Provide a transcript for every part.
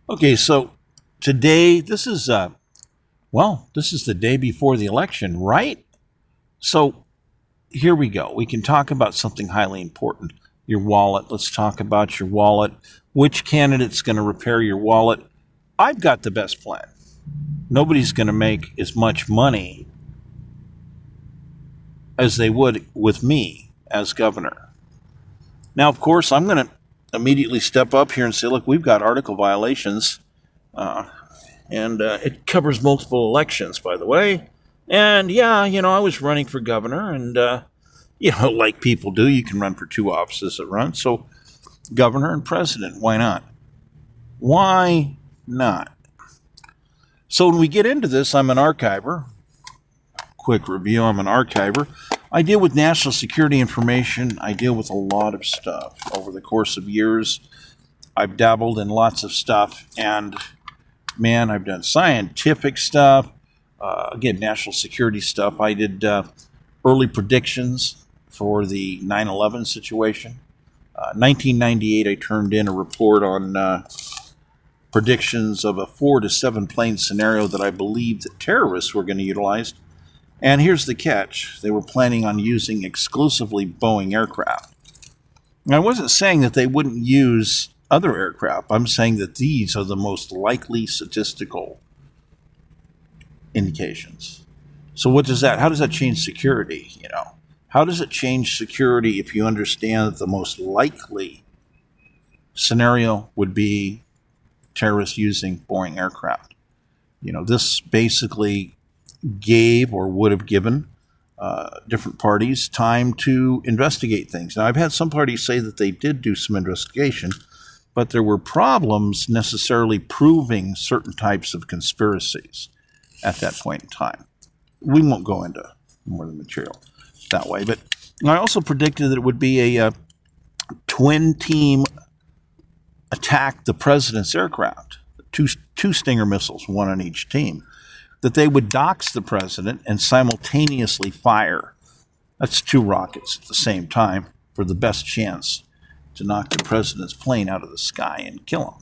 Okay, so today, this is the day before the election, right? So here we go. We can talk about something highly important. Your wallet. Let's talk about your wallet. Which candidate's going to repair your wallet? I've got the best plan. Nobody's going to make as much money as they would with me as governor. Now, of course, I'm going to immediately step up here and say, look, we've got article violations. And it covers multiple elections, by the way. And yeah, I was running for governor, and like people do, you can run for two offices at once. So, governor and president, why not? Why not? So, when we get into this, I'm an archiver. Quick review: I'm an archiver. I deal with national security information. I deal with a lot of stuff over the course of years. I've dabbled in lots of stuff, and man, I've done scientific stuff, again, national security stuff. I did early predictions for the 9/11 situation. 1998, I turned in a report on predictions of a 4 to 7 plane scenario that I believed that terrorists were going to utilize. And here's the catch. They were planning on using exclusively Boeing aircraft. And I wasn't saying that they wouldn't use other aircraft. I'm saying that these are the most likely statistical indications. So how does that change security? How does it change security if you understand that the most likely scenario would be terrorists using Boeing aircraft? This basically gave or would have given different parties time to investigate things. Now, I've had some parties say that they did do some investigation, but there were problems necessarily proving certain types of conspiracies at that point in time. We won't go into more of the material that way, but I also predicted that it would be a twin team attack the president's aircraft, two Stinger missiles, one on each team, that they would dox the president and simultaneously fire. That's 2 rockets at the same time for the best chance to knock the president's plane out of the sky and kill him.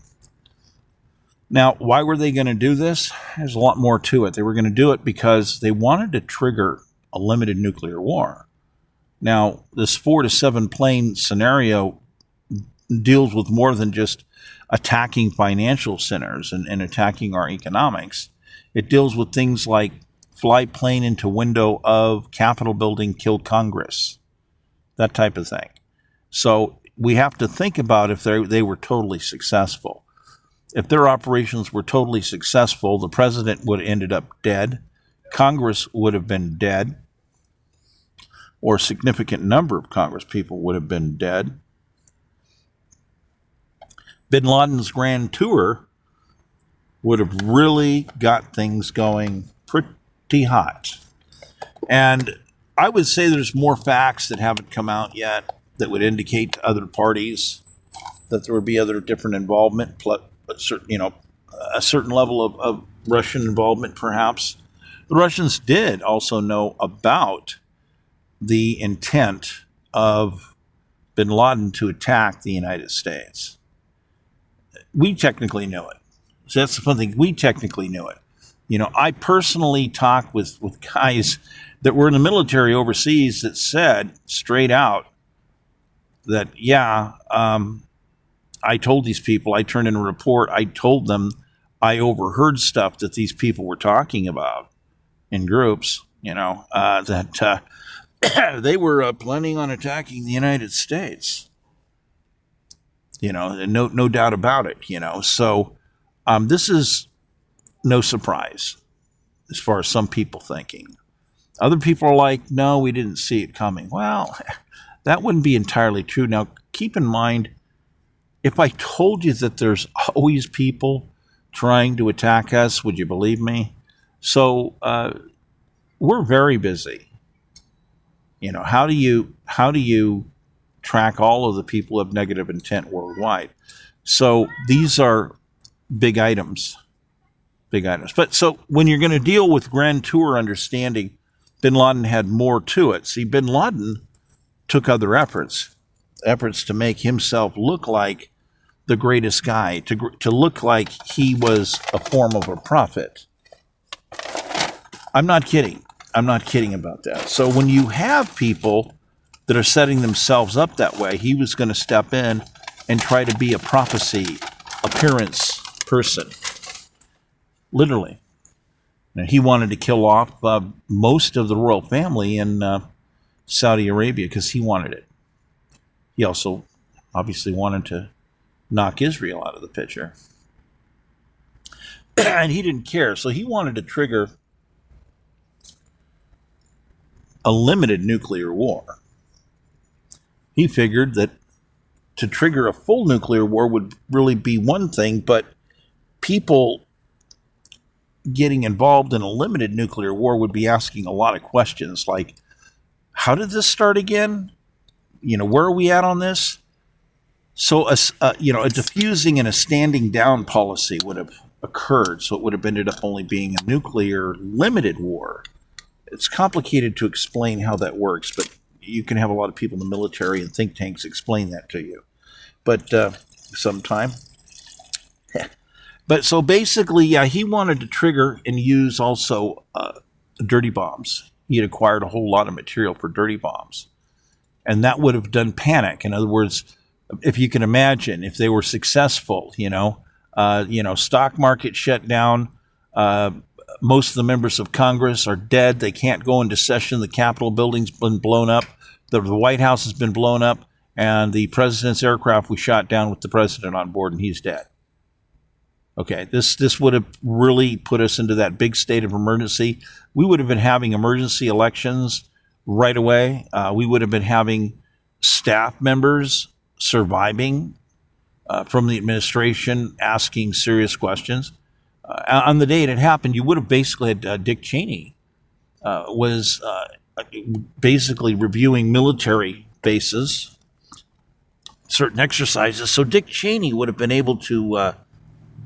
Now, why were they going to do this? There's a lot more to it. They were going to do it because they wanted to trigger a limited nuclear war. Now, this 4 to 7 plane scenario deals with more than just attacking financial centers and attacking our economics. It deals with things like fly plane into window of Capitol building, kill Congress, that type of thing. So we have to think about if they were totally successful. If their operations were totally successful, the president would have ended up dead. Congress would have been dead, or a significant number of Congress people would have been dead. Bin Laden's grand tour would have really got things going pretty hot. And I would say there's more facts that haven't come out yet that would indicate to other parties that there would be other different involvement, a certain level of Russian involvement, perhaps. The Russians did also know about the intent of bin Laden to attack the United States. We technically knew it. So that's the fun thing. We technically knew it. I personally talked with guys that were in the military overseas that said straight out that, I told these people, I turned in a report, I told them I overheard stuff that these people were talking about in groups, that they were planning on attacking the United States. No doubt about it, So this is no surprise as far as some people thinking. Other people are like, no, we didn't see it coming. Well, that wouldn't be entirely true. Now, keep in mind, if I told you that there's always people trying to attack us, would you believe me? So we're very busy. How do you track all of the people of negative intent worldwide? So these are big items. But so when you're going to deal with grand tour understanding, bin Laden had more to it. See, bin Laden took other efforts to make himself look like the greatest guy, to look like he was a form of a prophet. I'm not kidding. I'm not kidding about that. So when you have people that are setting themselves up that way, he was going to step in and try to be a prophecy appearance person. Literally. Now, he wanted to kill off most of the royal family in Saudi Arabia because he wanted it. He also obviously wanted to knock Israel out of the picture. And he didn't care. So he wanted to trigger a limited nuclear war. He figured that to trigger a full nuclear war would really be one thing, but people getting involved in a limited nuclear war would be asking a lot of questions like, how did this start again? Where are we at on this? So, a diffusing and a standing down policy would have occurred. So it would have ended up only being a nuclear limited war. It's complicated to explain how that works, but you can have a lot of people in the military and think tanks explain that to you. But sometime. But so basically, yeah, he wanted to trigger and use also dirty bombs. He had acquired a whole lot of material for dirty bombs. And that would have done panic. In other words, if you can imagine, if they were successful, stock market shut down, most of the members of Congress are dead. They can't go into session. The Capitol building's been blown up. The White House has been blown up. And the president's aircraft was shot down with the president on board, and he's dead. Okay, this would have really put us into that big state of emergency. We would have been having emergency elections right away. We would have been having staff members surviving from the administration asking serious questions. On the day it had happened, you would have basically had Dick Cheney was basically reviewing military bases, certain exercises. So Dick Cheney would have been able to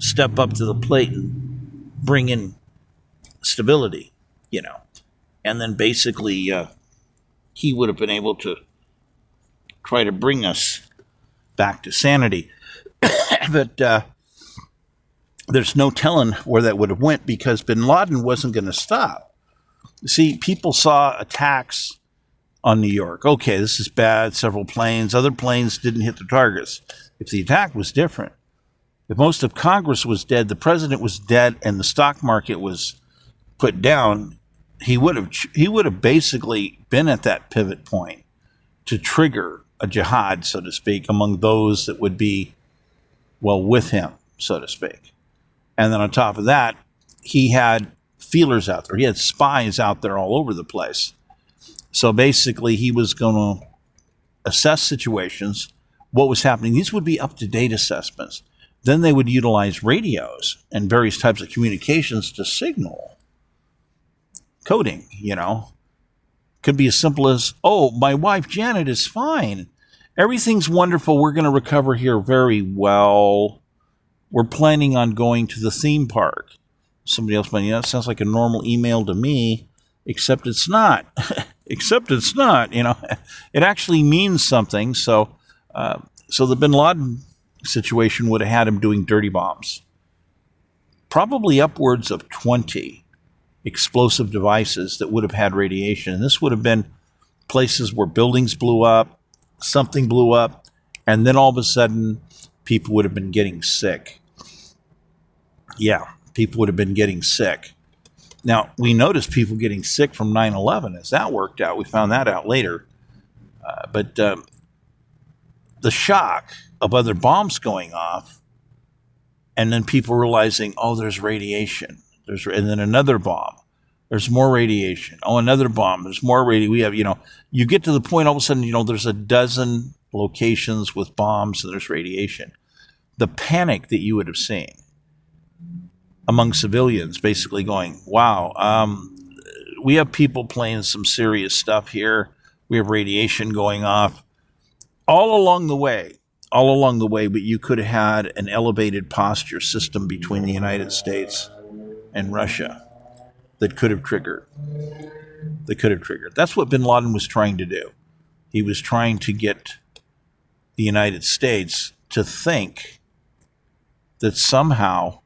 step up to the plate and bring in stability, and then basically he would have been able to try to bring us back to sanity. But there's no telling where that would have went because bin Laden wasn't going to stop. See, people saw attacks on New York. Okay, this is bad. Several planes. Other planes didn't hit the targets. If the attack was different, if most of Congress was dead, the president was dead, and the stock market was put down, he would have basically been at that pivot point to trigger a jihad, so to speak, among those that would be, well, with him, so to speak. And then on top of that, he had feelers out there. He had spies out there all over the place. So basically, he was going to assess situations, what was happening. These would be up-to-date assessments. Then they would utilize radios and various types of communications to signal coding, Could be as simple as, oh, my wife Janet is fine. Everything's wonderful. We're going to recover here very well. We're planning on going to the theme park. Somebody else might, that sounds like a normal email to me, except it's not. Except it's not, It actually means something. So the bin Laden situation would have had him doing dirty bombs. Probably upwards of 20 explosive devices that would have had radiation. And this would have been places where buildings blew up, something blew up, and then all of a sudden, people would have been getting sick. Yeah, people would have been getting sick. Now, we noticed people getting sick from 9/11 as that worked out. We found that out later. But the shock of other bombs going off, and then people realizing, oh, there's radiation. And then another bomb. There's more radiation. Oh, another bomb. There's more radiation. We have, you get to the point all of a sudden, there's a dozen locations with bombs and there's radiation. The panic that you would have seen among civilians basically going, wow, we have people playing some serious stuff here. We have radiation going off all along the way, but you could have had an elevated posture system between the United States and Russia that could have triggered. That's what bin Laden was trying to do. He was trying to get the United States to think that somehow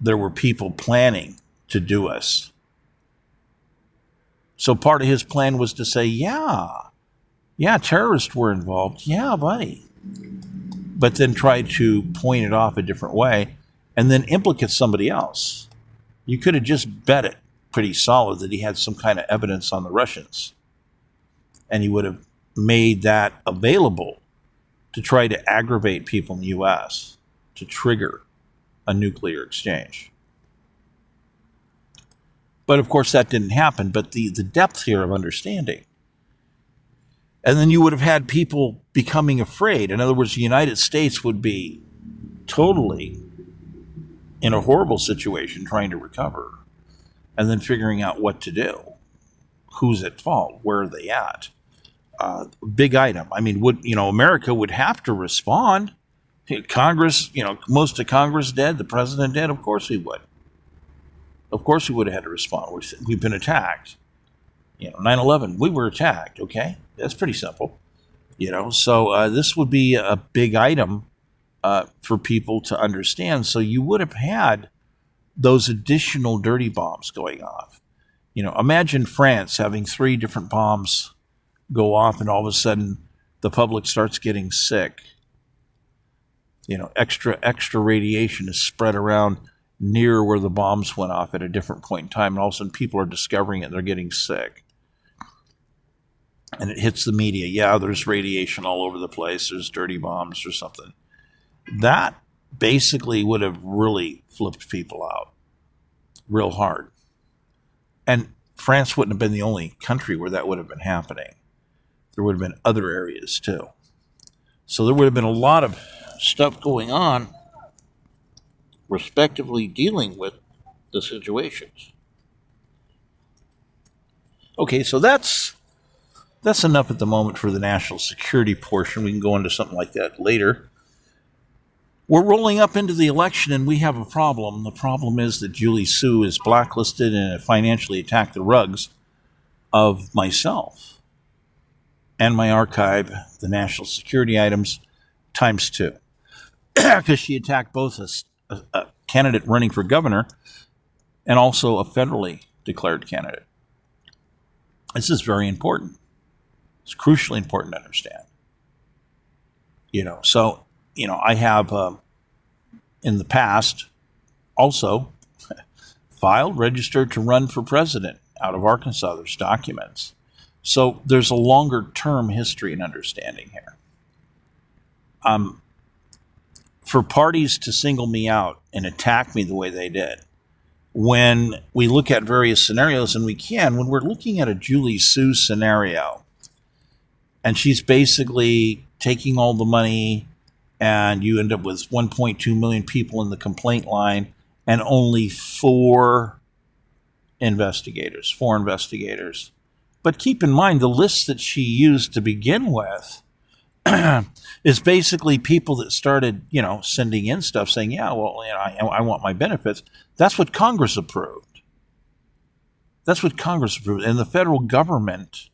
there were people planning to do us. So part of his plan was to say, yeah, terrorists were involved. Yeah, buddy. But then try to point it off a different way and then implicate somebody else. You could have just bet it pretty solid that he had some kind of evidence on the Russians. And he would have made that available to try to aggravate people in the U.S., to trigger a nuclear exchange. But of course that didn't happen, but the depth here of understanding. And then you would have had people becoming afraid. In other words, the United States would be totally in a horrible situation trying to recover and then figuring out what to do. Who's at fault? Where are they at? Big item. I mean, America would have to respond. Congress, most of Congress dead, the president dead, of course we would. Of course we would have had to respond. We've been attacked. 9/11, we were attacked, okay? That's pretty simple. So this would be a big item for people to understand. So you would have had those additional dirty bombs going off. Imagine France having 3 different bombs go off and all of a sudden the public starts getting sick. Extra radiation is spread around near where the bombs went off at a different point in time, and all of a sudden people are discovering it and they're getting sick. And it hits the media. Yeah, there's radiation all over the place. There's dirty bombs or something. That basically would have really flipped people out real hard. And France wouldn't have been the only country where that would have been happening. There would have been other areas too. So there would have been a lot of stuff going on, respectively dealing with the situations. Okay, so that's enough at the moment for the national security portion. We can go into something like that later. We're rolling up into the election and we have a problem. The problem is that Julie Su is blacklisted and financially attacked the rugs of myself and my archive, the national security items, times 2. Because she attacked both a candidate running for governor and also a federally declared candidate. This is very important. It's crucially important to understand. I have in the past also registered to run for president out of Arkansas. There's documents. So there's a longer term history and understanding here. For parties to single me out and attack me the way they did, when we look at various scenarios, and when we're looking at a Julie Su scenario, and she's basically taking all the money, and you end up with 1.2 million people in the complaint line, and only 4 investigators. But keep in mind, the list that she used to begin with is basically people that started, sending in stuff saying, I want my benefits. That's what Congress approved. And the federal government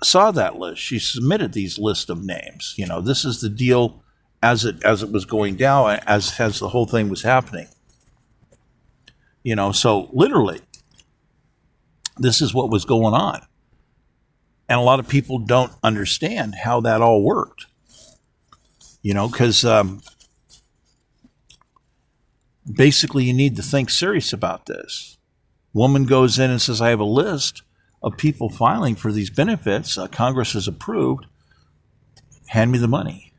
saw that list. She submitted these list of names. This is the deal as it was going down, as the whole thing was happening. So literally, this is what was going on. And a lot of people don't understand how that all worked. Because basically you need to think serious about this. Woman goes in and says, I have a list of people filing for these benefits. Congress has approved. Hand me the money.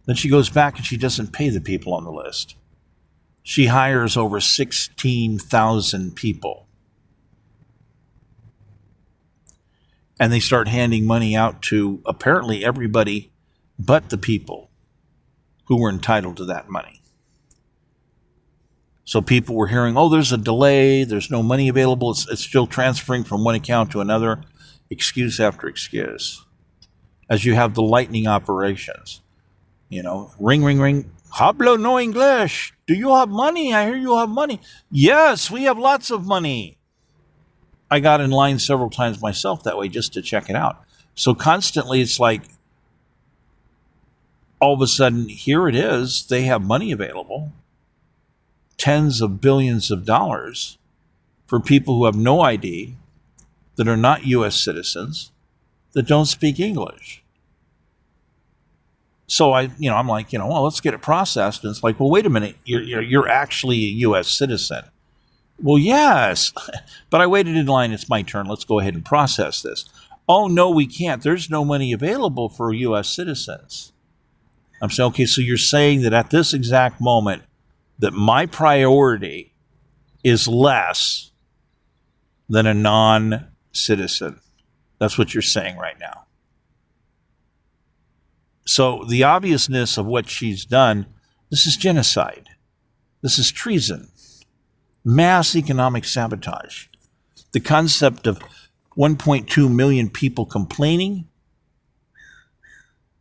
Then she goes back and she doesn't pay the people on the list. She hires over 16,000 people. And they start handing money out to apparently everybody but the people who were entitled to that money. So people were hearing, there's a delay, there's no money available, it's still transferring from one account to another, excuse after excuse. As you have the lightning operations, ring, ring, ring, hablo no English, do you have money? I hear you have money. Yes, we have lots of money. I got in line several times myself that way just to check it out. So constantly it's like all of a sudden, here it is. They have money available, tens of billions of dollars for people who have no ID, that are not U.S. citizens, that don't speak English. So I'm like, well, let's get it processed. And it's like, well, wait a minute, you're actually a U.S. citizen. Well, yes, but I waited in line. It's my turn. Let's go ahead and process this. Oh, no, we can't. There's no money available for U.S. citizens. I'm saying, okay, so you're saying that at this exact moment that my priority is less than a non-citizen. That's what you're saying right now. So the obviousness of what she's done, this is genocide. This is treason. Mass economic sabotage. The concept of 1.2 million people complaining,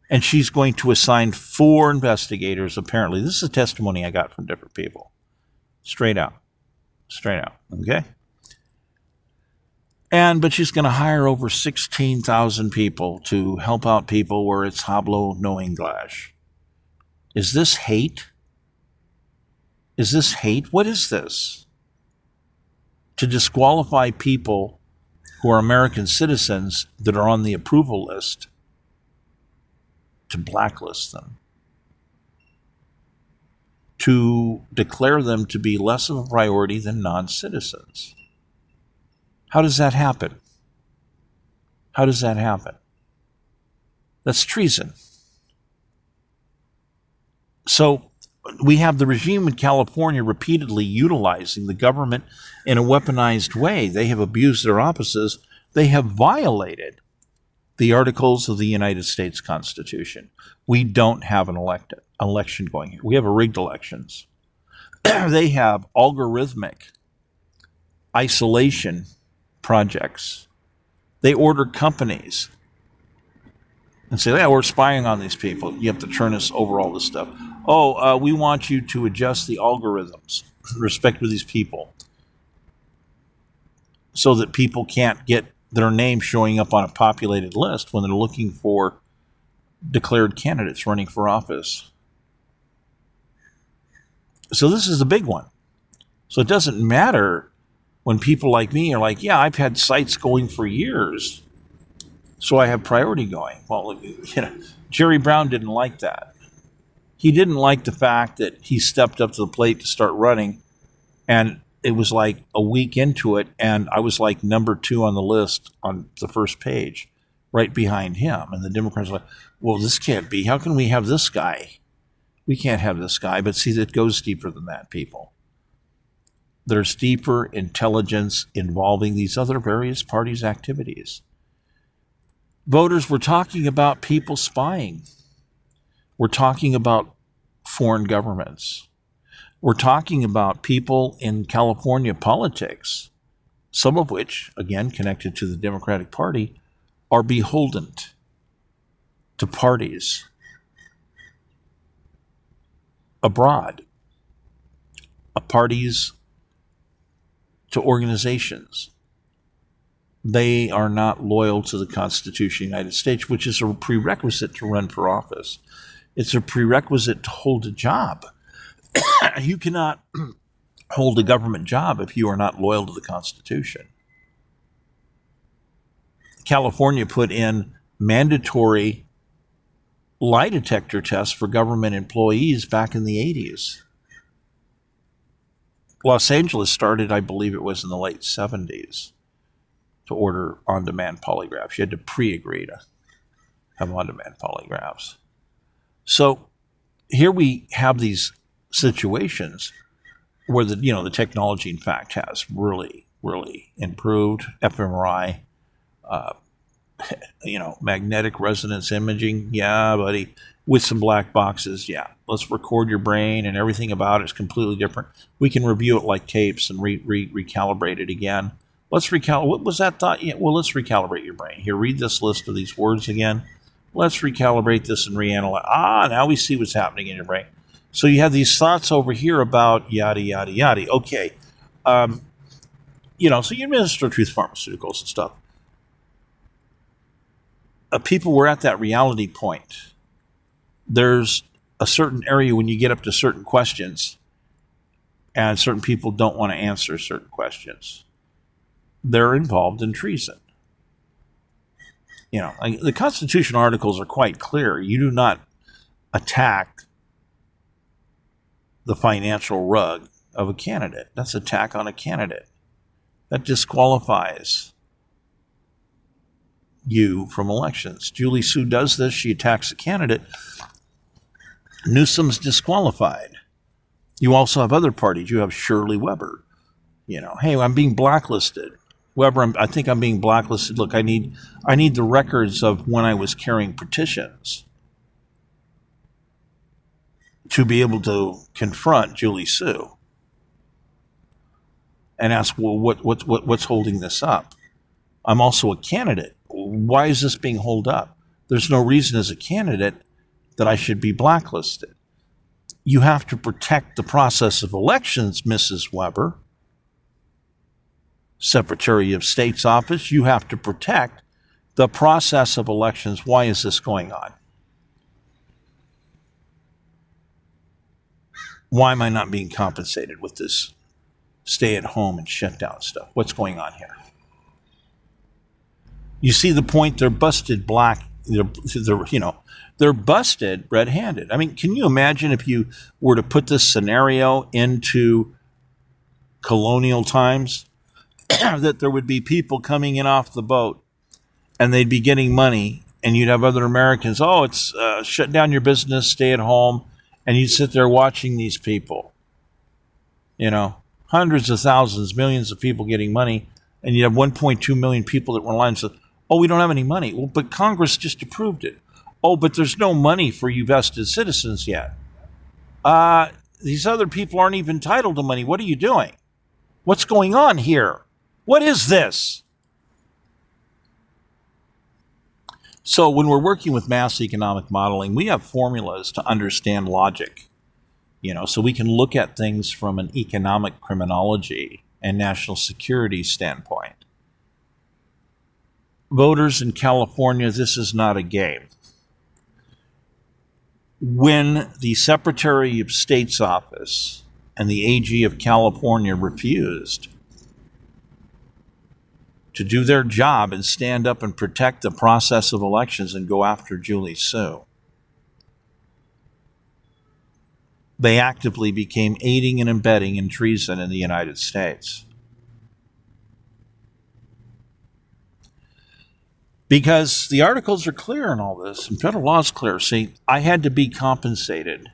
and she's going to assign 4 investigators, apparently. This is a testimony I got from different people. Straight out, okay? But she's going to hire over 16,000 people to help out people where it's hablo no English. Is this hate? Is this hate? What is this? To disqualify people who are American citizens that are on the approval list, to blacklist them, to declare them to be less of a priority than non-citizens. How does that happen? How does that happen? That's treason. So we have the regime in California repeatedly utilizing the government in a weaponized way. They have abused their offices. They have violated the Articles of the United States Constitution. We don't have an election going here. We have rigged elections. They have algorithmic isolation projects. They order companies and say, yeah, we're spying on these people. You have to turn us over all this stuff. We want you to adjust the algorithms in respect to these people so that people can't get their name showing up on a populated list when they're looking for declared candidates running for office. So this is a big one. So it doesn't matter when people like me are like, yeah, I've had sites going for years, so I have priority going. Well, Jerry Brown didn't like that. He didn't like the fact that he stepped up to the plate to start running, and it was like a week into it, and I was like number 2 on the list on the first page, right behind him. And the Democrats were like, well, this can't be. How can we have this guy? We can't have this guy. But see, it goes deeper than that, people. There's deeper intelligence involving these other various parties' activities. Voters, we're talking about people spying. We're talking about foreign governments. We're talking about people in California politics, some of which, again, connected to the Democratic Party, are beholden to parties abroad, parties to organizations. They are not loyal to the Constitution of the United States, which is a prerequisite to run for office. It's a prerequisite to hold a job. You cannot hold a government job if you are not loyal to the Constitution. California put in mandatory lie detector tests for government employees back in the 80s. Los Angeles started, I believe it was in the late 70s, to order on-demand polygraphs. You had to pre-agree to have on-demand polygraphs. So here we have these situations where the technology, in fact, has really, really improved. fMRI, magnetic resonance imaging, yeah, buddy, with some black boxes, yeah. Let's record your brain and everything about it's completely different. We can review it like tapes and recalibrate it again. What was that thought? Yeah, well, let's recalibrate your brain. Here, read this list of these words again. Let's recalibrate this and reanalyze. Now we see what's happening in your brain. So you have these thoughts over here about yada, yada, yada. Okay. So you administer truth pharmaceuticals and stuff. People were at that reality point there's a certain area when you get up to certain questions and certain people don't want to answer certain questions. They're involved in treason. The Constitution articles are quite clear. You do not attack the financial rug of a candidate. That's attack on a candidate. That disqualifies you from elections. Julie Su does this. She attacks a candidate. Newsom's disqualified. You also have other parties. You have Shirley Weber. Hey, I'm being blacklisted. Weber, I think I'm being blacklisted. Look, I need the records of when I was carrying petitions to be able to confront Julie Su and ask, well, what's holding this up? I'm also a candidate. Why is this being held up? There's no reason as a candidate that I should be blacklisted. You have to protect the process of elections, Mrs. Weber, Secretary of State's office. You have to protect the process of elections. Why is this going on? Why am I not being compensated with this stay at home and shutdown stuff? What's going on here? You see the point? They're busted they're busted red-handed. I mean, can you imagine if you were to put this scenario into colonial times, that there would be people coming in off the boat and they'd be getting money, and you'd have other Americans, it's shut down your business, stay at home, and you'd sit there watching these people, hundreds of thousands, millions of people getting money, and you have 1.2 million people that were in line and said, we don't have any money. Well, but Congress just approved it. But there's no money for you vested citizens yet. These other people aren't even entitled to money. What are you doing? What's going on here? What is this? So when we're working with mass economic modeling, we have formulas to understand logic, so we can look at things from an economic criminology and national security standpoint. Voters in California, this is not a game. When the Secretary of State's office and the AG of California refused to do their job and stand up and protect the process of elections and go after Julie Su, they actively became aiding and abetting in treason in the United States. Because the articles are clear in all this, and federal law is clear. See, I had to be compensated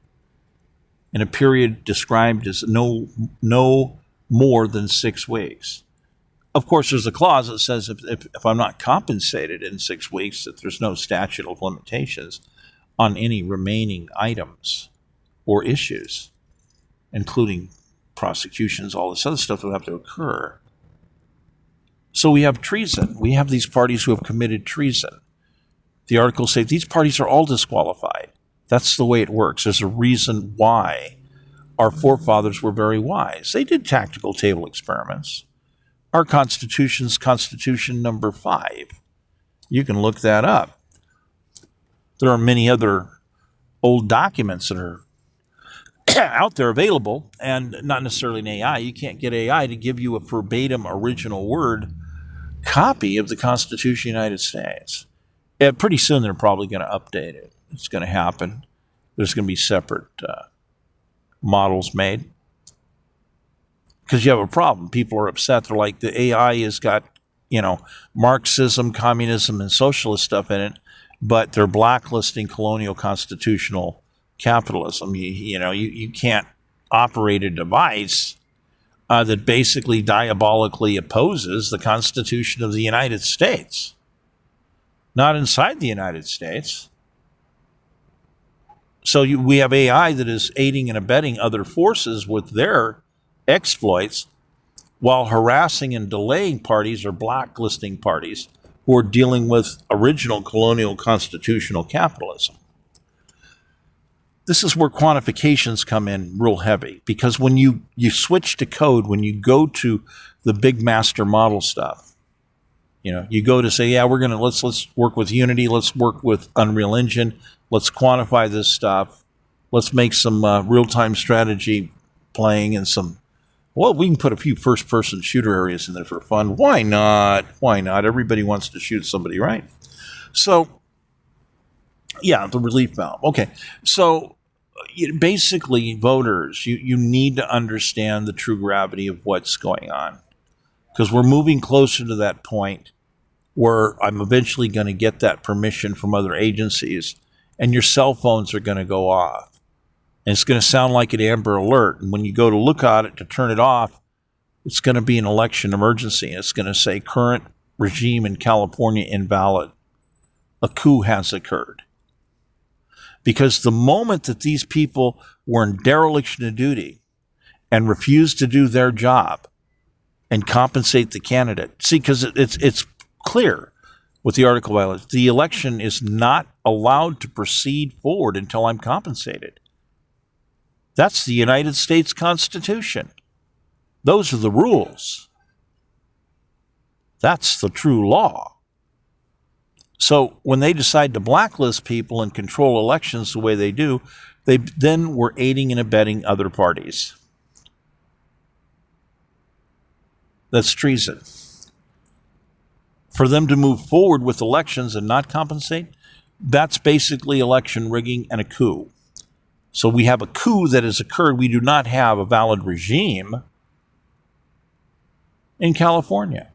in a period described as no more than 6 weeks. Of course, there's a clause that says if I'm not compensated in 6 weeks, that there's no statute of limitations on any remaining items or issues, including prosecutions, all this other stuff that would have to occur. So we have treason. We have these parties who have committed treason. The articles say these parties are all disqualified. That's the way it works. There's a reason why our forefathers were very wise. They did tactical table experiments. Our Constitution's Constitution number 5. You can look that up. There are many other old documents that are out there available, and not necessarily an AI. You can't get AI to give you a verbatim original word copy of the Constitution of the United States. Pretty soon they're probably going to update it. It's going to happen. There's going to be separate models made. Because you have a problem. People are upset. They're like, the AI has got, Marxism, communism, and socialist stuff in it, but they're blacklisting colonial constitutional capitalism. You can't operate a device that basically diabolically opposes the Constitution of the United States. Not inside the United States. So we have AI that is aiding and abetting other forces with their exploits while harassing and delaying parties or blacklisting parties who are dealing with original colonial constitutional capitalism. This is where quantifications come in real heavy, because when you switch to code, when you go to the big master model stuff, you go to say, let's work with Unity, let's work with Unreal Engine, Let's quantify this stuff. Let's make some real-time strategy playing and some, well, we can put a few first-person shooter areas in there for fun. Why not? Why not? Everybody wants to shoot somebody, right? So, yeah, the relief valve. Okay, so basically, voters, you need to understand the true gravity of what's going on, because we're moving closer to that point where I'm eventually going to get that permission from other agencies, and your cell phones are going to go off. And it's going to sound like an Amber Alert. And when you go to look at it to turn it off, it's going to be an election emergency. It's going to say current regime in California invalid. A coup has occurred. Because the moment that these people were in dereliction of duty and refused to do their job and compensate the candidate, see, because it's clear with the article violence, the election is not allowed to proceed forward until I'm compensated. That's the United States Constitution. Those are the rules. That's the true law. So when they decide to blacklist people and control elections the way they do, they then were aiding and abetting other parties. That's treason. For them to move forward with elections and not compensate, that's basically election rigging and a coup. So we have a coup that has occurred. We do not have a valid regime in California.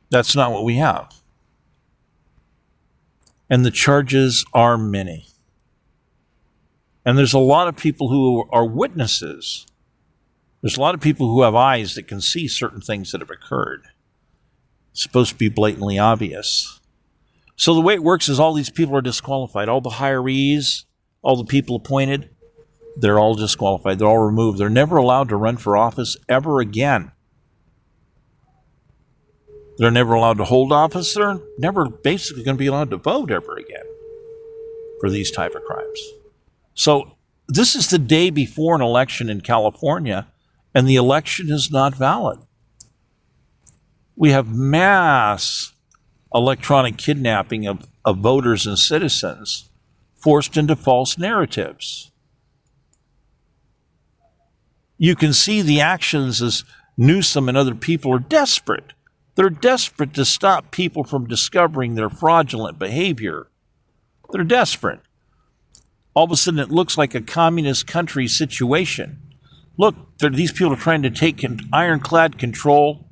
That's not what we have. And the charges are many. And there's a lot of people who are witnesses. There's a lot of people who have eyes that can see certain things that have occurred. It's supposed to be blatantly obvious. So the way it works is all these people are disqualified. All the hirees, all the people appointed, they're all disqualified. They're all removed. They're never allowed to run for office ever again. They're never allowed to hold office. They're never basically going to be allowed to vote ever again for these type of crimes. So this is the day before an election in California, and the election is not valid. We have mass electronic kidnapping of voters and citizens forced into false narratives. You can see the actions as Newsome and other people are desperate. They're desperate to stop people from discovering their fraudulent behavior. They're desperate. All of a sudden, it looks like a communist country situation. Look, these people are trying to take ironclad control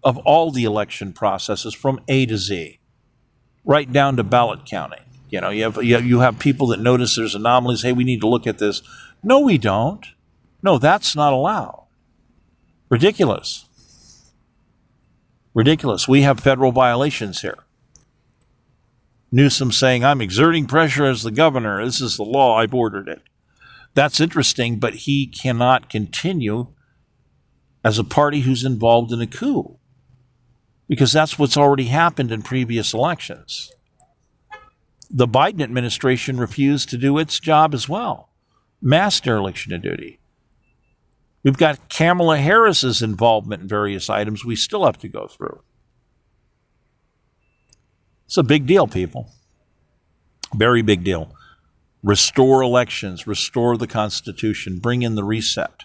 of all the election processes from A to Z, right down to ballot counting. You know, you have people that notice there's anomalies. Hey, we need to look at this. No, we don't. No, that's not allowed. Ridiculous. Ridiculous. We have federal violations here. Newsome saying, I'm exerting pressure as the governor. This is the law. I've ordered it. That's interesting, but he cannot continue as a party who's involved in a coup, because that's what's already happened in previous elections. The Biden administration refused to do its job as well. Mass dereliction of duty. We've got Kamala Harris's involvement in various items we still have to go through. It's a big deal, people. Very big deal. Restore elections, restore the Constitution, bring in the reset.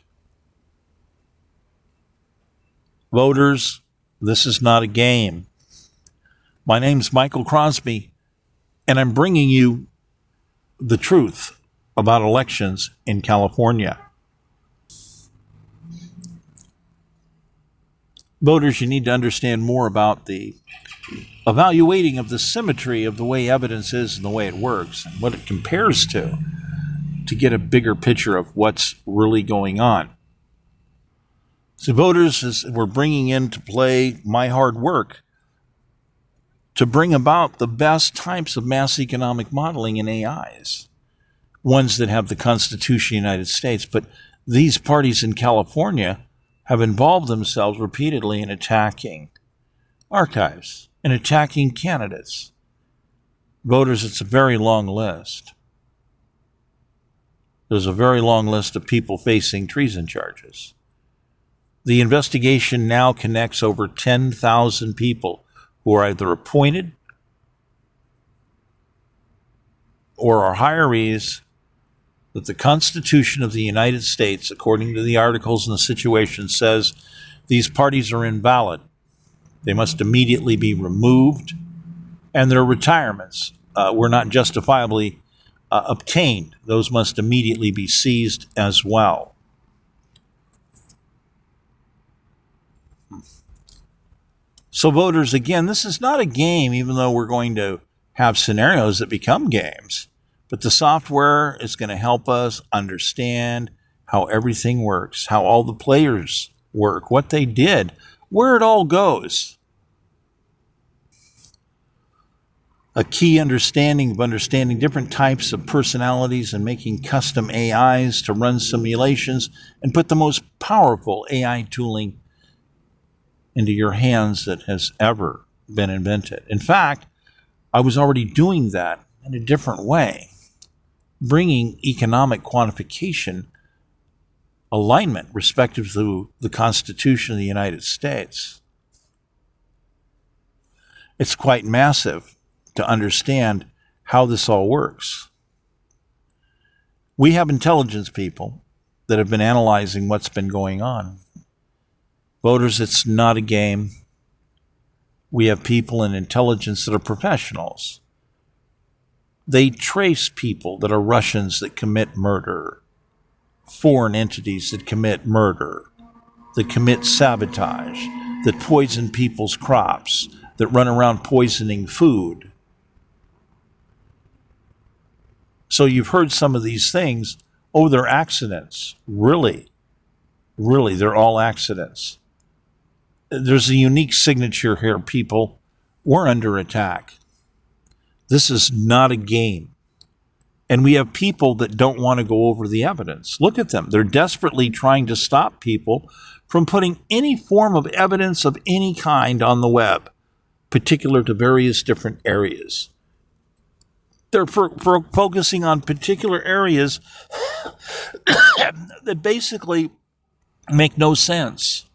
Voters, this is not a game. My name's Michael Crosby, and I'm bringing you the truth about elections in California. Voters, you need to understand more about the evaluating of the symmetry of the way evidence is and the way it works and what it compares to get a bigger picture of what's really going on. So voters, as we're bringing into play my hard work to bring about the best types of mass economic modeling in AIs, ones that have the Constitution of the United States. But these parties in California have involved themselves repeatedly in attacking archives and attacking candidates. Voters, it's a very long list. There's a very long list of people facing treason charges. The investigation now connects over 10,000 people who are either appointed or our hirees that the Constitution of the United States, according to the articles and the situation, says these parties are invalid. They must immediately be removed, and their retirements were not justifiably obtained. Those must immediately be seized as well. So voters, again, this is not a game, even though we're going to have scenarios that become games. But the software is going to help us understand how everything works, how all the players work, what they did, where it all goes. A key understanding of understanding different types of personalities and making custom AIs to run simulations and put the most powerful AI tooling into your hands that has ever been invented. In fact, I was already doing that in a different way, bringing economic quantification alignment respective to the Constitution of the United States. It's quite massive to understand how this all works. We have intelligence people that have been analyzing what's been going on. Voters, it's not a game. We have people in intelligence that are professionals. They trace people that are Russians that commit murder, foreign entities that commit murder, that commit sabotage, that poison people's crops, that run around poisoning food. So you've heard some of these things. Oh, they're accidents. Really, they're all accidents. There's a unique signature here, people. We're under attack. This is not a game. And we have people that don't want to go over the evidence. Look at them. They're desperately trying to stop people from putting any form of evidence of any kind on the web, particular to various different areas. They're focusing on particular areas that basically make no sense.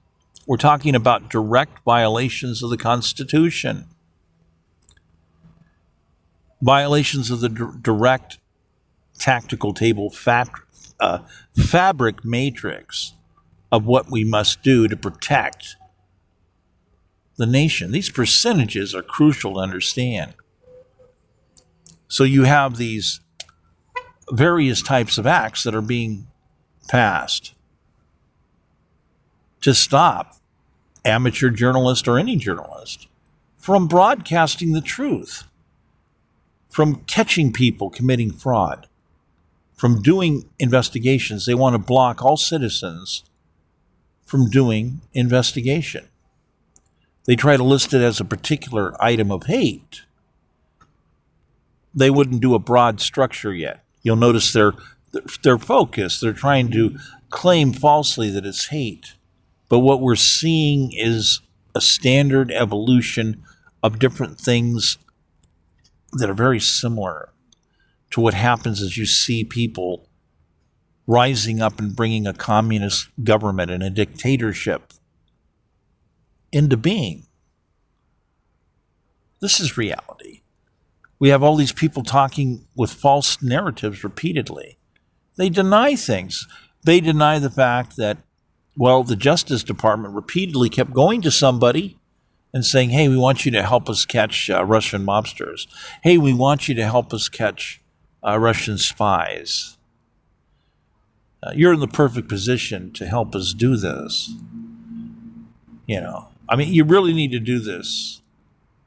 We're talking about direct violations of the Constitution, violations of the direct tactical table fabric matrix of what we must do to protect the nation. These percentages are crucial to understand. So you have these various types of acts that are being passed to stop amateur journalist or any journalist from broadcasting the truth, from catching people committing fraud, from doing investigations. They want to block all citizens from doing investigation. They try to list it as a particular item of hate. They wouldn't do a broad structure yet. You'll notice they're focused. They're trying to claim falsely that it's hate. But what we're seeing is a standard evolution of different things that are very similar to what happens as you see people rising up and bringing a communist government and a dictatorship into being. This is reality. We have all these people talking with false narratives repeatedly. They deny things. They deny the fact that, well, the Justice Department repeatedly kept going to somebody and saying, hey, we want you to help us catch Russian mobsters. Hey, we want you to help us catch Russian spies. You're in the perfect position to help us do this. You really need to do this.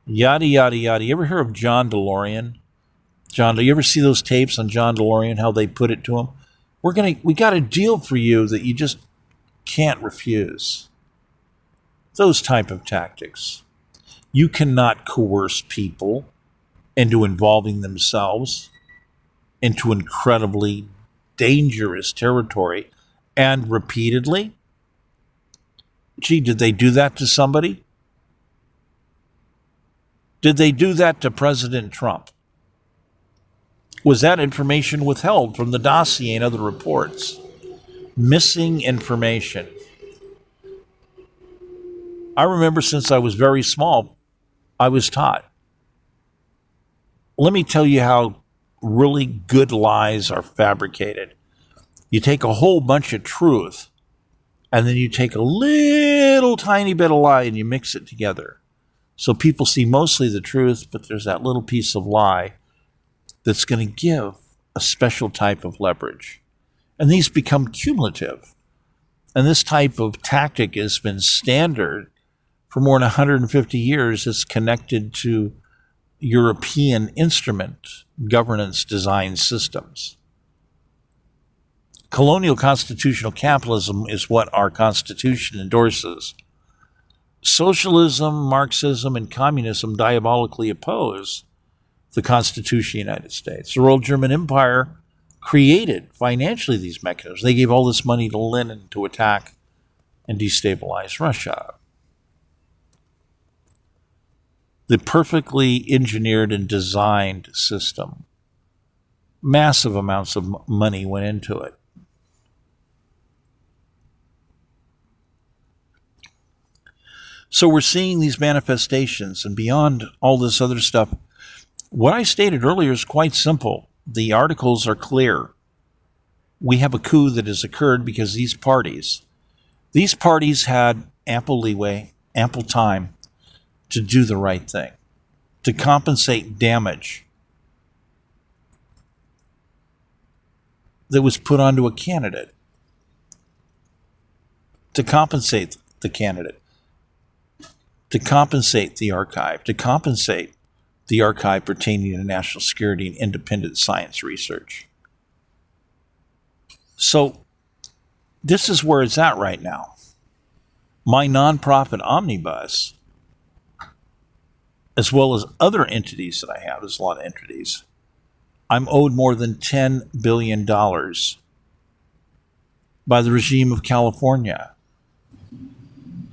Yada, yada, yada. You ever hear of John DeLorean? John, do you ever see those tapes on John DeLorean, how they put it to him? We got a deal for you that you just can't refuse. Those type of tactics. You cannot coerce people into involving themselves into incredibly dangerous territory and repeatedly. Gee, did they do that to somebody? Did they do that to President Trump? Was that information withheld from the dossier and other reports? Missing information. I remember since I was very small, I was taught. Let me tell you how really good lies are fabricated. You take a whole bunch of truth, and then you take a little tiny bit of lie and you mix it together. So people see mostly the truth, but there's that little piece of lie that's going to give a special type of leverage. And these become cumulative. And this type of tactic has been standard for more than 150 years. It's connected to European instrument governance design systems. Colonial constitutional capitalism is what our Constitution endorses. Socialism, Marxism, and communism diabolically oppose the Constitution of the United States. The Royal German Empire created financially these mechanisms. They gave all this money to Lenin to attack and destabilize Russia. The perfectly engineered and designed system. Massive amounts of money went into it. So we're seeing these manifestations, and beyond all this other stuff, what I stated earlier is quite simple. The articles are clear. We have a coup that has occurred because these parties had ample leeway, ample time to do the right thing, to compensate damage that was put onto a candidate, to compensate the candidate, to compensate the archive, to compensate the archive pertaining to national security and independent science research. So this is where it's at right now. My nonprofit omnibus, as well as other entities that I have, there's a lot of entities, I'm owed more than $10 billion by the regime of California,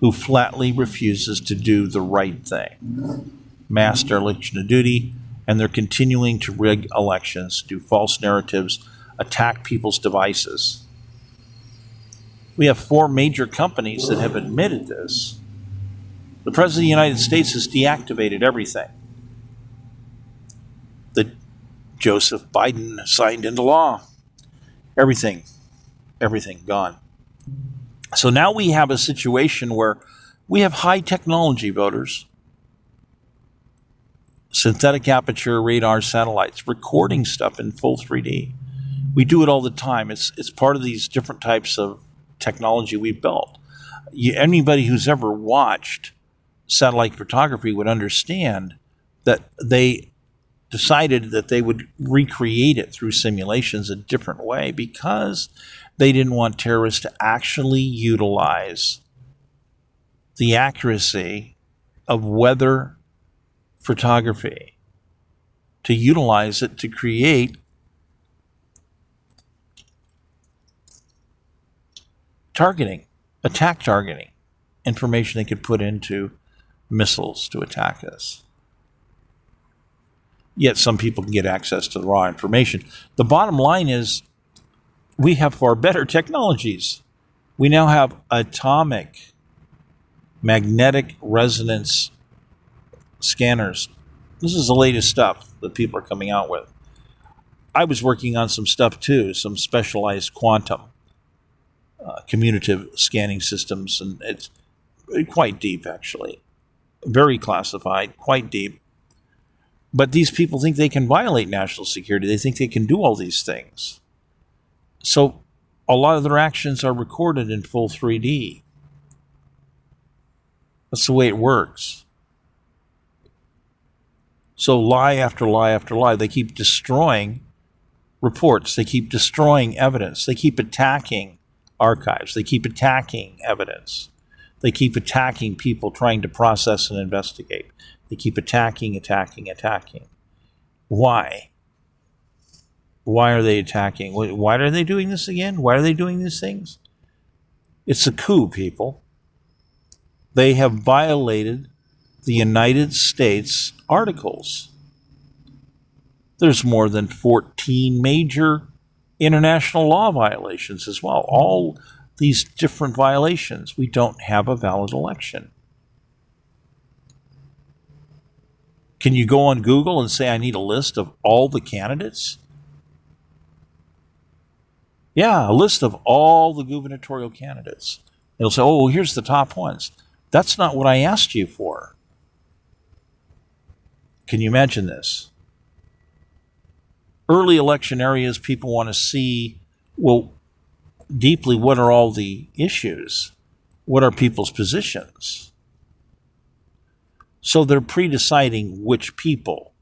who flatly refuses to do the right thing. Mass dereliction of duty, and they're continuing to rig elections, do false narratives, attack people's devices. We have 4 major companies that have admitted this. The President of the United States has deactivated everything that Joseph Biden signed into law. Everything gone. So now we have a situation where we have high technology voters, synthetic aperture radar satellites, recording stuff in full 3D. We do it all the time. It's part of these different types of technology we've built. Anybody who's ever watched satellite photography would understand that they decided that they would recreate it through simulations a different way because they didn't want terrorists to actually utilize the accuracy of weather photography, to utilize it to create targeting, attack targeting, information they could put into missiles to attack us. Yet some people can get access to the raw information. The bottom line is we have far better technologies. We now have atomic magnetic resonance scanners. This is the latest stuff that people are coming out with. I was working on some stuff too, some specialized quantum commutative scanning systems, and it's quite deep actually. Very classified, quite deep. But these people think they can violate national security. They think they can do all these things. So a lot of their actions are recorded in full 3D. That's the way it works. So lie after lie after lie. They keep destroying reports. They keep destroying evidence. They keep attacking archives. They keep attacking evidence. They keep attacking people trying to process and investigate. They keep attacking. Why? Why are they attacking? Why are they doing this again? Why are they doing these things? It's a coup, people. They have violated the United States articles. There's more than 14 major international law violations as well. All these different violations. We don't have a valid election. Can you go on Google and say, I need a list of all the candidates? Yeah, a list of all the gubernatorial candidates. It'll say, oh, well, here's the top ones. That's not what I asked you for. Can you imagine this? Early election areas, people want to see, well, deeply, what are all the issues? What are people's positions? So they're pre-deciding which people.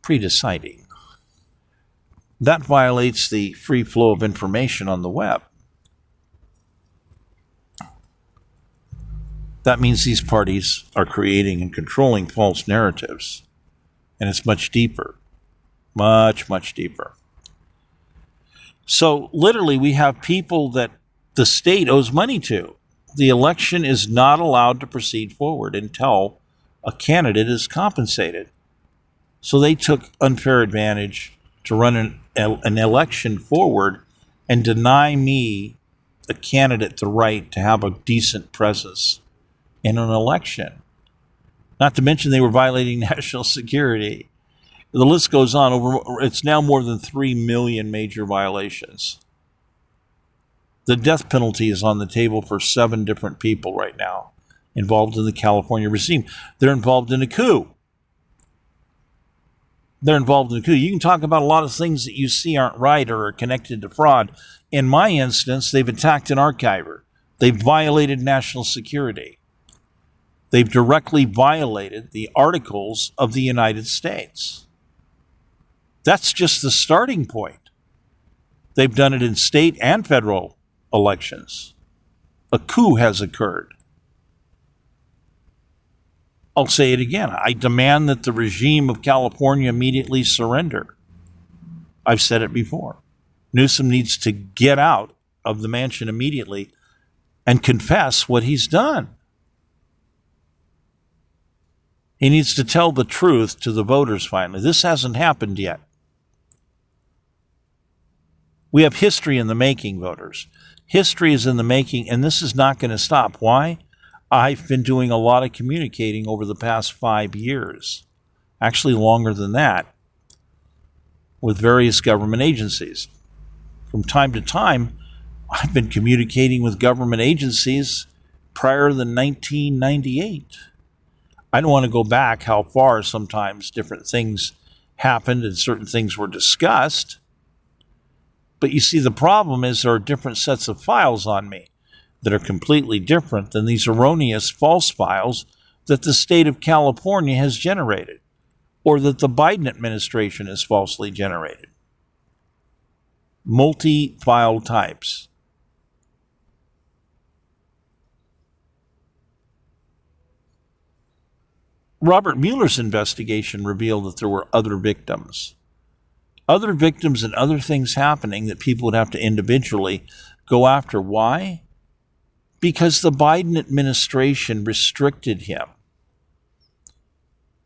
Pre-deciding. That violates the free flow of information on the web. That means these parties are creating and controlling false narratives. And it's much deeper. Much, much deeper. So literally we have people that the state owes money to. The election is not allowed to proceed forward until a candidate is compensated. So they took unfair advantage to run an election forward and deny me, a candidate, the right to have a decent presence in an election. Not to mention they were violating national security. The list goes on. It's now more than 3 million major violations. The death penalty is on the table for 7 different people right now involved in the California regime. They're involved in a coup. They're involved in a coup. You can talk about a lot of things that you see aren't right or are connected to fraud. In my instance, they've attacked an archiver. They've violated national security. They've directly violated the articles of the United States. That's just the starting point. They've done it in state and federal elections. A coup has occurred. I'll say it again. I demand that the regime of California immediately surrender. I've said it before. Newsom needs to get out of the mansion immediately and confess what he's done. He needs to tell the truth to the voters finally. This hasn't happened yet. We have history in the making, voters. History is in the making, and this is not going to stop. Why? I've been doing a lot of communicating over the past 5 years, actually longer than that, with various government agencies. From time to time, I've been communicating with government agencies prior to 1998. I don't want to go back how far sometimes different things happened and certain things were discussed. But you see, the problem is there are different sets of files on me that are completely different than these erroneous false files that the state of California has generated or that the Biden administration has falsely generated. Multi-file types. Robert Mueller's investigation revealed that there were other victims and other things happening that people would have to individually go after. Why? Because the Biden administration restricted him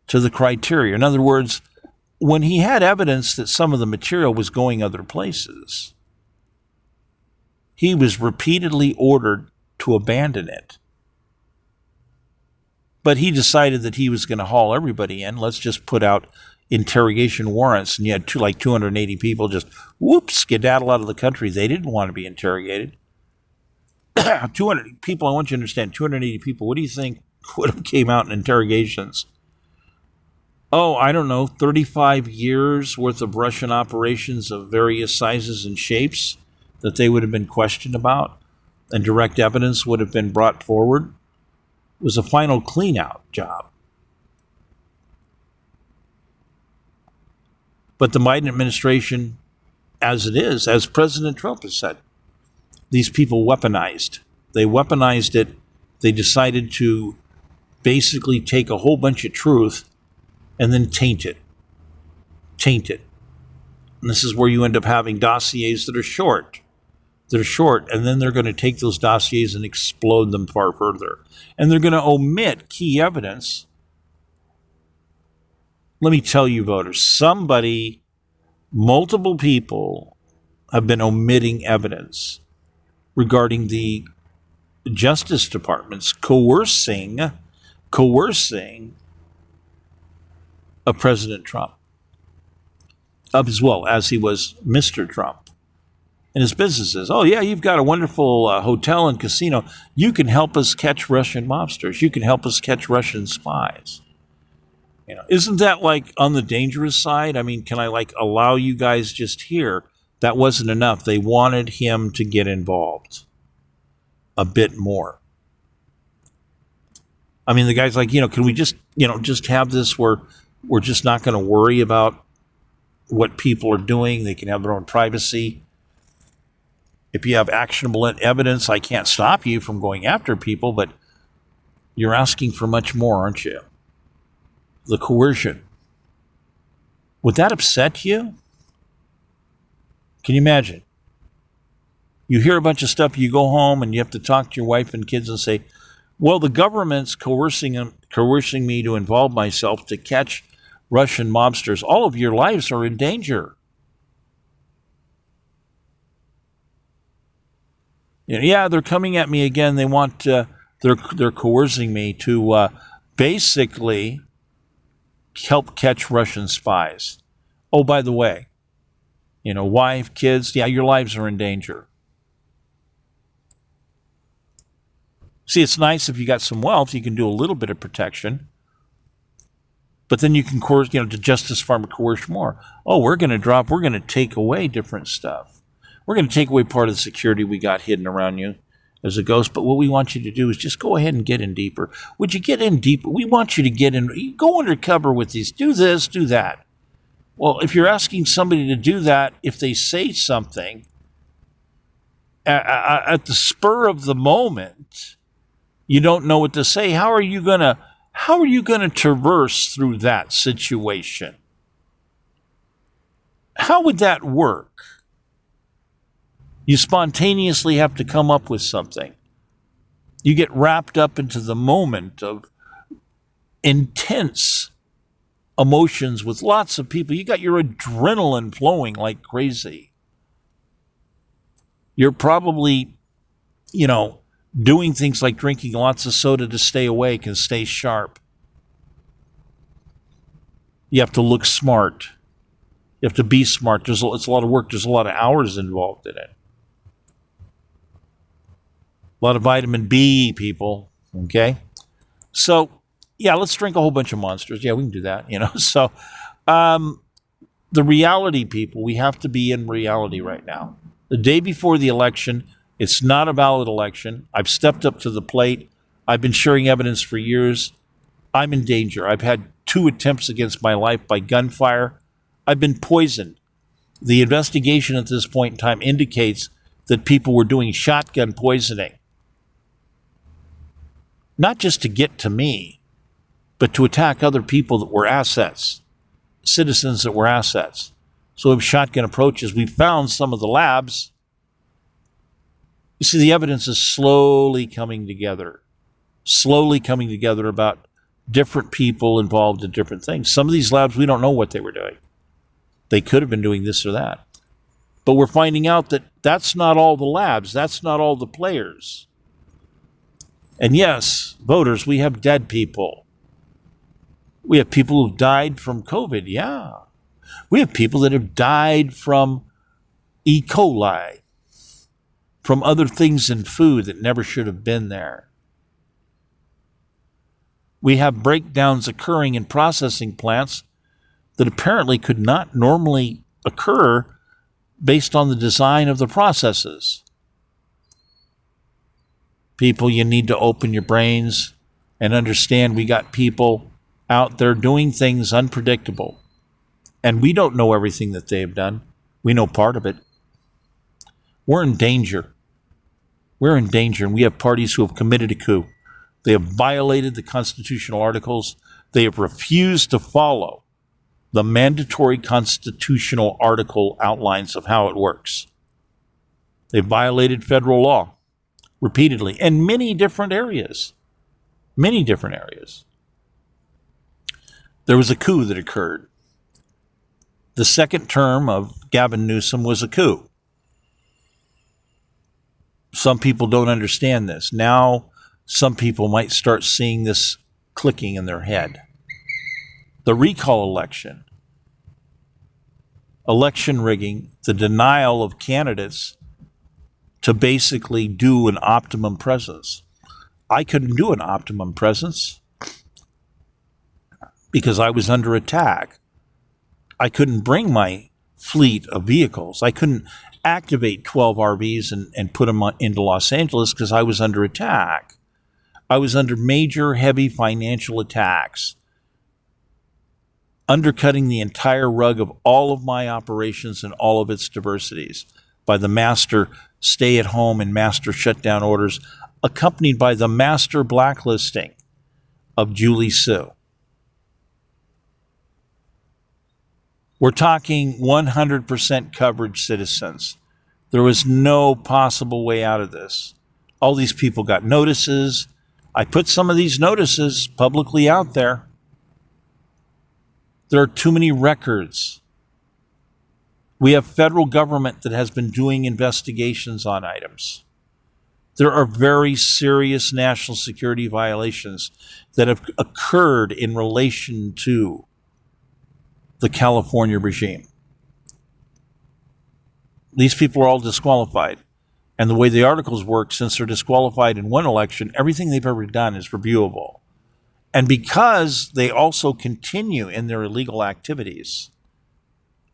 to the criteria. In other words, when he had evidence that some of the material was going other places, he was repeatedly ordered to abandon it. But he decided that he was going to haul everybody in. Let's just put out interrogation warrants. And you had 280 people just, skedaddle out of the country. They didn't want to be interrogated. 200 people, I want you to understand, 280 people, what do you think would have came out in interrogations? Oh, I don't know, 35 years worth of Russian operations of various sizes and shapes that they would have been questioned about, and direct evidence would have been brought forward. It was a final clean-out job. But the Biden administration, as it is, as President Trump has said, these people weaponized. They weaponized it. They decided to basically take a whole bunch of truth and then taint it. And this is where you end up having dossiers that are short. And then they're going to take those dossiers and explode them far further. And they're going to omit key evidence. Let me tell you, voters, multiple people have been omitting evidence regarding the Justice Department's coercing of President Trump, up as well as he was Mr. Trump. And his businesses, oh yeah, you've got a wonderful hotel and casino. You can help us catch Russian mobsters. You can help us catch Russian spies. Isn't that like on the dangerous side? I mean, can I like allow you guys just here? That wasn't enough. They wanted him to get involved a bit more. I mean, the guy's like, can we just have this where we're just not going to worry about what people are doing? They can have their own privacy. If you have actionable evidence, I can't stop you from going after people, but you're asking for much more, aren't you? The coercion. Would that upset you? Can you imagine? You hear a bunch of stuff, you go home and you have to talk to your wife and kids and say, well, the government's coercing me to involve myself to catch Russian mobsters. All of your lives are in danger. Yeah, they're coming at me again. They want they're coercing me to basically help catch Russian spies. Oh, by the way, wife, kids, yeah, your lives are in danger. See, it's nice if you got some wealth, you can do a little bit of protection. But then you can coerce, to Justice Farm coerce more. Oh, we're going to take away different stuff. We're going to take away part of the security we got hidden around you as a ghost. But what we want you to do is just go ahead and get in deeper. Would you get in deeper? We want you to get in, go undercover with these, do this, do that. Well, if you're asking somebody to do that, if they say something at the spur of the moment, you don't know what to say. How are you going to traverse through that situation? How would that work? You spontaneously have to come up with something. You get wrapped up into the moment of intense emotions with lots of people. You got your adrenaline flowing like crazy. You're probably, doing things like drinking lots of soda to stay awake and stay sharp. You have to look smart. You have to be smart. It's a lot of work. There's a lot of hours involved in it. A lot of vitamin B, people. Okay? So, yeah, let's drink a whole bunch of Monsters. Yeah, we can do that, So, the reality, people, we have to be in reality right now. The day before the election, it's not a valid election. I've stepped up to the plate. I've been sharing evidence for years. I'm in danger. I've had 2 attempts against my life by gunfire. I've been poisoned. The investigation at this point in time indicates that people were doing shotgun poisoning. Not just to get to me, but to attack other people that were assets, citizens that were assets. So if shotgun approaches, we found some of the labs. You see, the evidence is slowly coming together about different people involved in different things. Some of these labs, we don't know what they were doing. They could have been doing this or that. But we're finding out that that's not all the labs. That's not all the players. And yes, voters, we have dead people. We have people who've died from COVID. Yeah. We have people that have died from E. coli, from other things in food that never should have been there. We have breakdowns occurring in processing plants that apparently could not normally occur based on the design of the processes. People, you need to open your brains and understand we got people out there doing things unpredictable. And we don't know everything that they've done. We know part of it. We're in danger. We're in danger, and we have parties who have committed a coup. They have violated the constitutional articles. They have refused to follow the mandatory constitutional article outlines of how it works. They've violated federal law repeatedly in many different areas. Many different areas. There was a coup that occurred. The second term of Gavin Newsom was a coup. Some people don't understand this. Now, some people might start seeing this clicking in their head. the recall election, election rigging, the denial of candidates to basically do an optimum presence. I couldn't do an optimum presence because I was under attack. I couldn't bring my fleet of vehicles. I couldn't activate 12 RVs and put them into Los Angeles because I was under attack. I was under major, heavy financial attacks, undercutting the entire rug of all of my operations and all of its diversities by the master stay-at-home and master shutdown orders, accompanied by the master blacklisting of Julie Sue. We're talking 100% coverage citizens. There was no possible way out of this. All these people got notices. I put some of these notices publicly out there. There are too many records. We have federal government that has been doing investigations on items. There are very serious national security violations that have occurred in relation to the California regime. These people are all disqualified. And the way the articles work, since they're disqualified in one election, everything they've ever done is reviewable. And because they also continue in their illegal activities,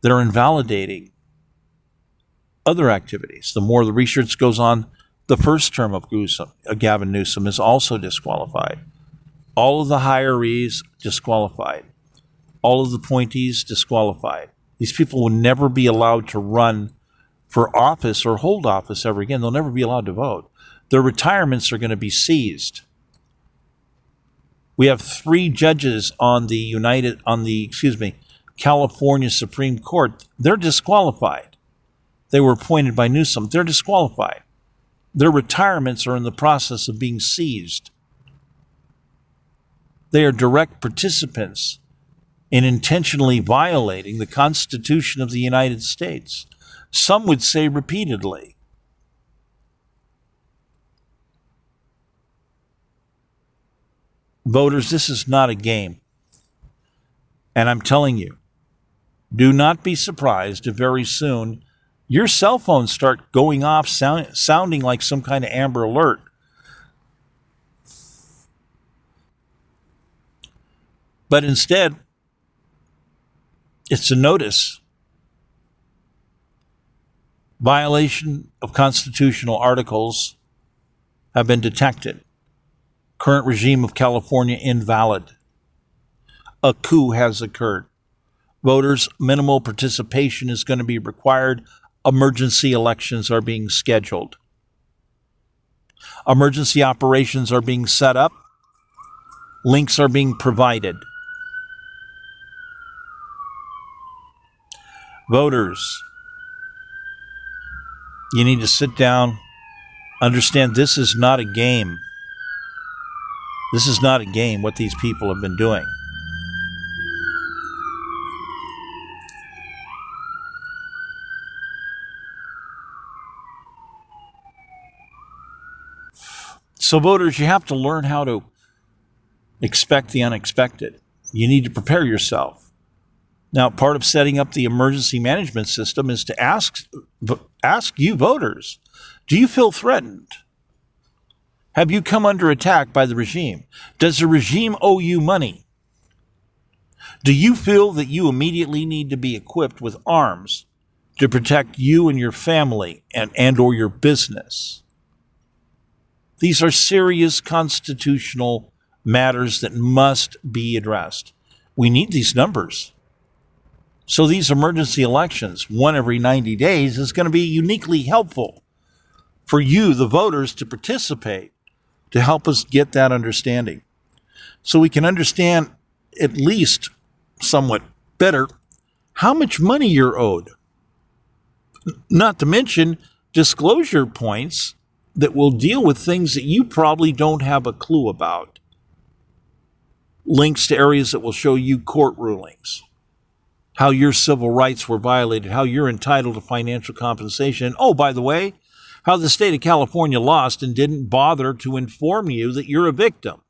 they're invalidating other activities. The more the research goes on, the first term of Gavin Newsom is also disqualified. All of the hirees disqualified. All of the appointees disqualified. These people will never be allowed to run for office or hold office ever again. They'll never be allowed to vote. Their retirements are going to be seized. We have 3 judges on the California Supreme Court. They're disqualified. They were appointed by Newsom. They're disqualified. Their retirements are in the process of being seized. They are direct participants in intentionally violating the Constitution of the United States. Some would say repeatedly. Voters, this is not a game. And I'm telling you, do not be surprised if very soon your cell phones start going off sounding like some kind of Amber Alert. But instead, it's a notice. Violation of constitutional articles have been detected. Current regime of California invalid. A coup has occurred. Voters, minimal participation is going to be required. Emergency elections are being scheduled. Emergency operations are being set up. Links are being provided. Voters, you need to sit down, understand this is not a game. This is not a game, what these people have been doing. So voters, you have to learn how to expect the unexpected. You need to prepare yourself. Now, part of setting up the emergency management system is to ask you voters, do you feel threatened? Have you come under attack by the regime? Does the regime owe you money? Do you feel that you immediately need to be equipped with arms to protect you and your family and or your business? These are serious constitutional matters that must be addressed. We need these numbers. So these emergency elections, one every 90 days, is going to be uniquely helpful for you, the voters, to participate, to help us get that understanding. So we can understand at least somewhat better how much money you're owed. Not to mention disclosure points that will deal with things that you probably don't have a clue about. Links to areas that will show you court rulings, how your civil rights were violated, how you're entitled to financial compensation. And, oh, by the way, how the state of California lost and didn't bother to inform you that you're a victim.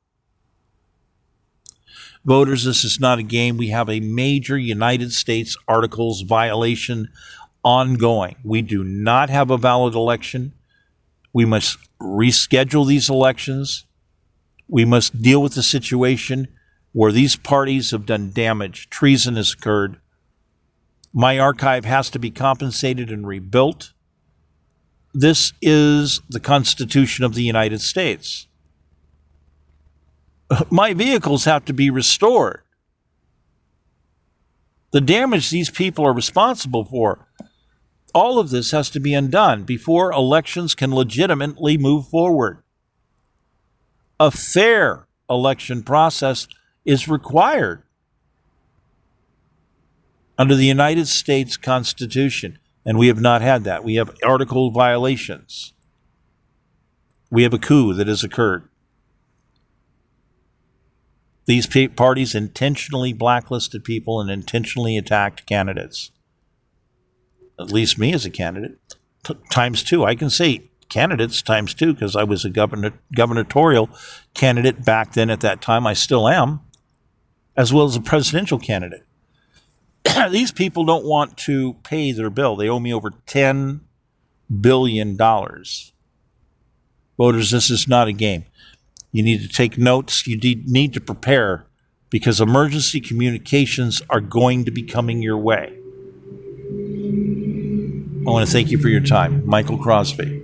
Voters, this is not a game. We have a major United States Articles violation ongoing. We do not have a valid election. We must reschedule these elections. We must deal with the situation where these parties have done damage. Treason has occurred. My archive has to be compensated and rebuilt. This is the Constitution of the United States. My vehicles have to be restored. The damage these people are responsible for, all of this has to be undone before elections can legitimately move forward. A fair election process is required under the United States Constitution, and we have not had that. We have article violations. We have a coup that has occurred. These parties intentionally blacklisted people and intentionally attacked candidates. At least me as a candidate. Times two. I can say candidates times two because I was a gubernatorial candidate back then at that time. I still am, as well as a presidential candidate. These people don't want to pay their bill. They owe me over $10 billion. Voters, this is not a game. You need to take notes. You need to prepare because emergency communications are going to be coming your way. I want to thank you for your time. Michael Crosby.